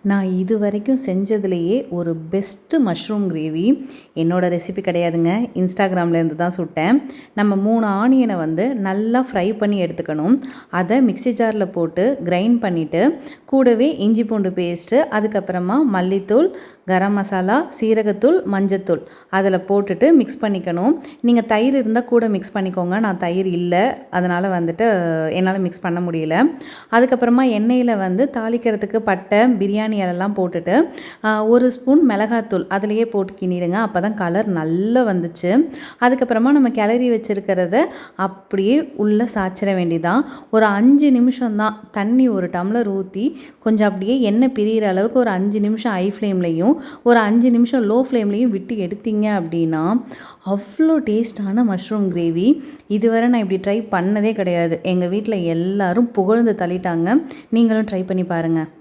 நான் இது வரைக்கும் செஞ்சதுலேயே ஒரு பெஸ்ட்டு மஷ்ரூம் கிரேவி என்னோடய ரெசிபி கிடையாதுங்க. இன்ஸ்டாகிராம்லேருந்து தான் சுட்டேன். நம்ம 3 ஆனியனை வந்து நல்லா ஃப்ரை பண்ணி எடுத்துக்கணும். அதை மிக்ஸி ஜாரில் போட்டு கிரைண்ட் பண்ணிவிட்டு கூடவே இஞ்சி பூண்டு பேஸ்ட்டு, அதுக்கப்புறமா மல்லித்தூள், கரம் மசாலா, சீரகத்தூள், மஞ்சத்தூள் அதில் போட்டுட்டு மிக்ஸ் பண்ணிக்கணும். நீங்கள் தயிர் இருந்தால் கூட மிக்ஸ் பண்ணிக்கோங்க. நான் தயிர் இல்லை, அதனால் வந்துட்டு என்னால் மிக்ஸ் பண்ண முடியல. அதுக்கப்புறமா எண்ணெயில் வந்து தாளிக்கிறதுக்கு பட்டை, பிரியாணி இலெல்லாம் போட்டுட்டு 1 ஸ்பூன் மிளகாத்தூள் அதிலேயே போட்டு கிண்டிடுங்க. அப்போ தான் கலர் நல்லா வந்துச்சு. அதுக்கப்புறமா நம்ம கிளறி வச்சுருக்கிறத அப்படியே உள்ளே சாய்ச்சிட வேண்டியதான். ஒரு 5 நிமிஷம் தான், தண்ணி 1 டம்ளர் ஊற்றி கொஞ்சம் அப்படியே எண்ணெய் பிரிகிற அளவுக்கு ஒரு 5 நிமிஷம் ஹை ஃப்ளேம்லேயும் ஒரு 5 நிமிஷம் லோ ஃப்ளேம்லேயும் விட்டு எடுத்தீங்க அப்படின்னா அவ்வளோ டேஸ்டான மஷ்ரூம் கிரேவி. இதுவரை நான் இப்படி ட்ரை பண்ணதே கிடையாது. எங்கள் வீட்டில் எல்லாரும் புகழ்ந்து தள்ளிட்டாங்க. நீங்களும் ட்ரை பண்ணி பாருங்கள்.